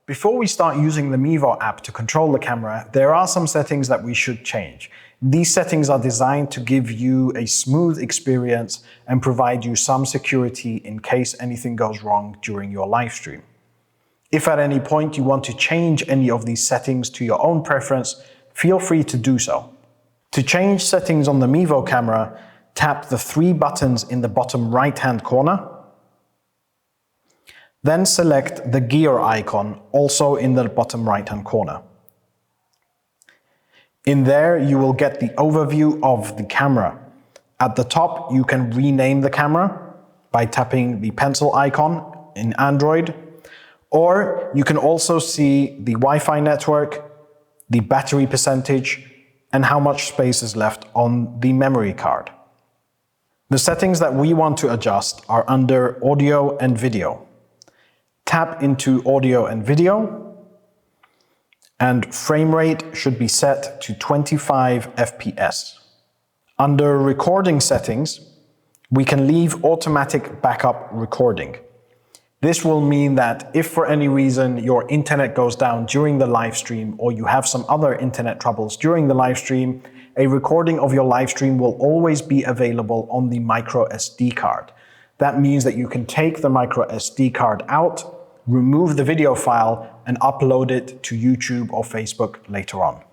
Before we start using the Mevo app to control the camera, there are some settings that we should change. These settings are designed to give you a smooth experience and provide you some security in case anything goes wrong during your live stream. If at any point you want to change any of these settings to your own preference, feel free to do so. To change settings on the Mevo camera, tap the three buttons in the bottom right-hand corner. Then select the gear icon, also in the bottom right-hand corner. In there, you will get the overview of the camera. At the top, you can rename the camera by tapping the pencil icon in Android, or you can also see the Wi-Fi network, the battery percentage, and how much space is left on the memory card. The settings that we want to adjust are under Audio and Video. Tap into Audio and Video, and frame rate should be set to 25 FPS. Under Recording Settings, we can leave Automatic Backup Recording. This will mean that if for any reason your internet goes down during the live stream or you have some other internet troubles during the live stream, a recording of your live stream will always be available on the micro SD card. That means that you can take the micro SD card out, remove the video file, and upload it to YouTube or Facebook later on.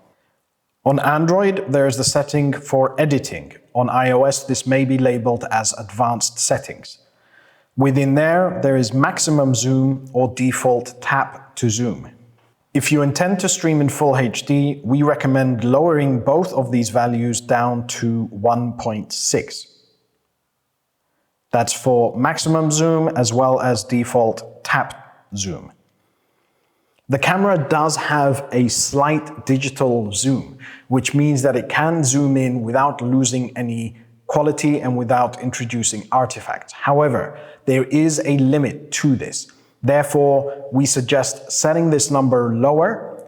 On Android, there is the setting for editing. On iOS, this may be labeled as Advanced Settings. Within there is maximum zoom or default tap to zoom. If you intend to stream in full HD, we recommend lowering both of these values down to 1.6. That's for maximum zoom as well as default tap zoom. The camera does have a slight digital zoom, which means that it can zoom in without losing any quality and without introducing artifacts. However, there is a limit to this. Therefore, we suggest setting this number lower,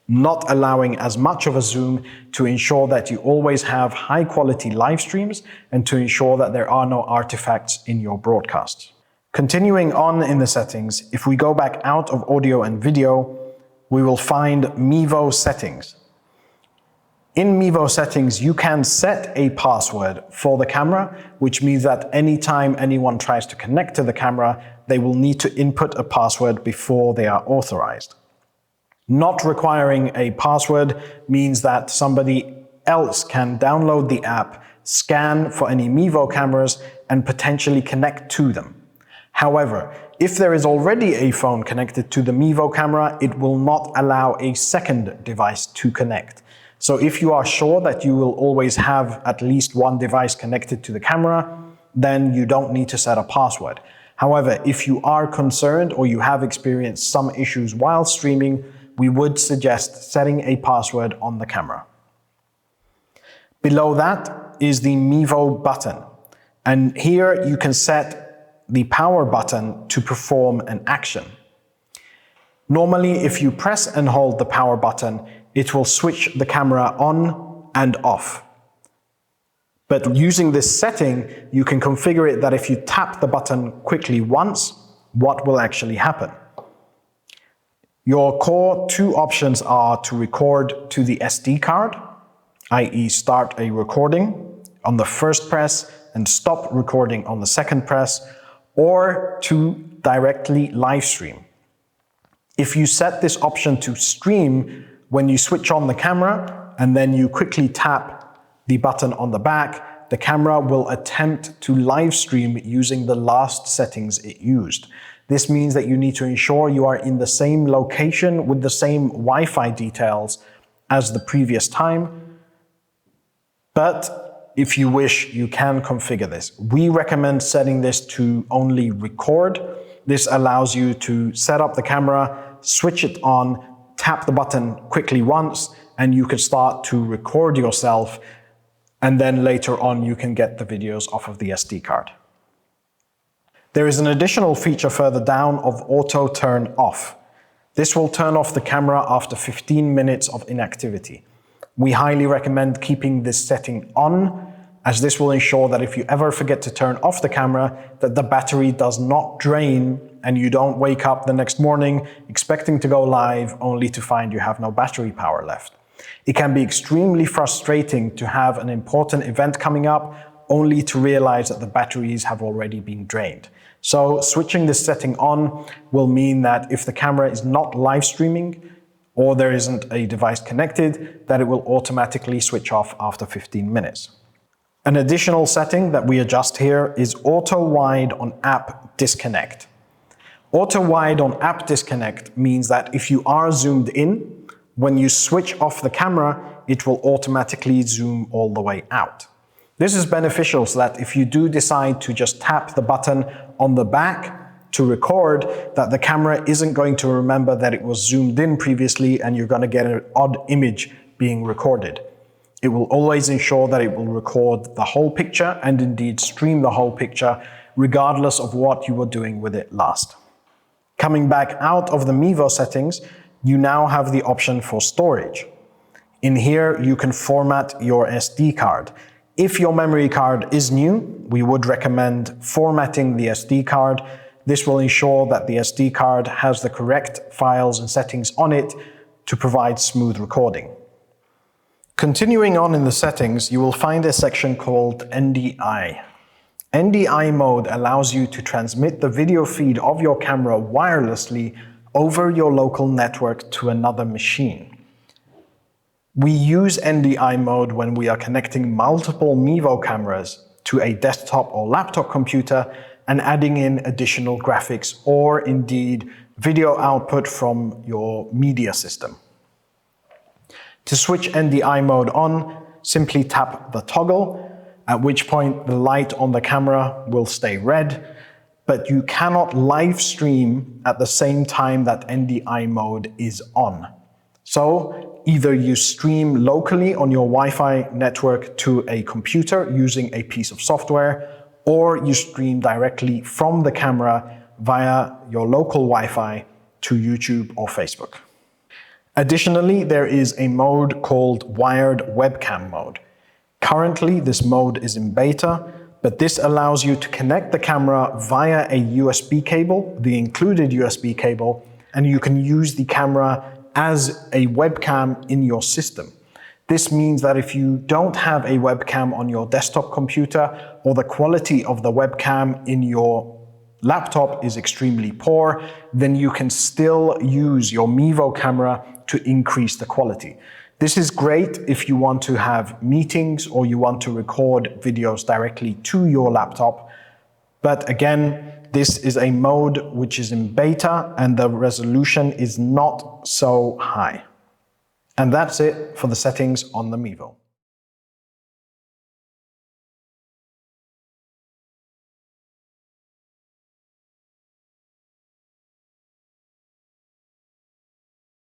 not allowing as much of a zoom to ensure that you always have high quality live streams and to ensure that there are no artifacts in your broadcasts. Continuing on in the settings, if we go back out of Audio and Video, we will find Mevo Settings. In Mevo Settings, you can set a password for the camera, which means that anytime anyone tries to connect to the camera, they will need to input a password before they are authorized. Not requiring a password means that somebody else can download the app, scan for any Mevo cameras, and potentially connect to them. However, if there is already a phone connected to the Mevo camera, it will not allow a second device to connect. So if you are sure that you will always have at least one device connected to the camera, then you don't need to set a password. However, if you are concerned or you have experienced some issues while streaming, we would suggest setting a password on the camera. Below that is the Mevo Button. And here you can set the power button to perform an action. Normally, if you press and hold the power button, it will switch the camera on and off. But using this setting, you can configure it that if you tap the button quickly once, what will actually happen? Your core two options are to record to the SD card, i.e. start a recording on the first press and stop recording on the second press, or to directly live stream. If you set this option to stream, when you switch on the camera and then you quickly tap the button on the back, the camera will attempt to live stream using the last settings it used. This means that you need to ensure you are in the same location with the same Wi-Fi details as the previous time. But if you wish, you can configure this. We recommend setting this to only record. This allows you to set up the camera, switch it on, tap the button quickly once, and you can start to record yourself. And then later on, you can get the videos off of the SD card. There is an additional feature further down of auto turn off. This will turn off the camera after 15 minutes of inactivity. We highly recommend keeping this setting on, as this will ensure that if you ever forget to turn off the camera, that the battery does not drain and you don't wake up the next morning expecting to go live only to find you have no battery power left. It can be extremely frustrating to have an important event coming up only to realize that the batteries have already been drained. So switching this setting on will mean that if the camera is not live streaming or there isn't a device connected, that it will automatically switch off after 15 minutes. An additional setting that we adjust here is auto wide on app disconnect. Auto wide on app disconnect means that if you are zoomed in, when you switch off the camera, it will automatically zoom all the way out. This is beneficial so that if you do decide to just tap the button on the back to record, that the camera isn't going to remember that it was zoomed in previously and you're going to get an odd image being recorded. It will always ensure that it will record the whole picture and indeed stream the whole picture regardless of what you were doing with it last. Coming back out of the Mevo settings, you now have the option for storage. In here, you can format your SD card. If your memory card is new, we would recommend formatting the SD card. This will ensure that the SD card has the correct files and settings on it to provide smooth recording. Continuing on in the settings, you will find a section called NDI. NDI mode allows you to transmit the video feed of your camera wirelessly over your local network to another machine. We use NDI mode when we are connecting multiple Mevo cameras to a desktop or laptop computer and adding in additional graphics or indeed video output from your media system. To switch NDI mode on, simply tap the toggle, at which point the light on the camera will stay red, but you cannot live stream at the same time that NDI mode is on. So either you stream locally on your Wi-Fi network to a computer using a piece of software, or you stream directly from the camera via your local Wi-Fi to YouTube or Facebook. Additionally, there is a mode called wired webcam mode. Currently, this mode is in beta, but this allows you to connect the camera via a USB cable, the included USB cable, and you can use the camera as a webcam in your system. This means that if you don't have a webcam on your desktop computer or the quality of the webcam in your laptop is extremely poor, then you can still use your Mevo camera to increase the quality. This is great if you want to have meetings or you want to record videos directly to your laptop. But again, this is a mode which is in beta and the resolution is not so high. And that's it for the settings on the Mevo.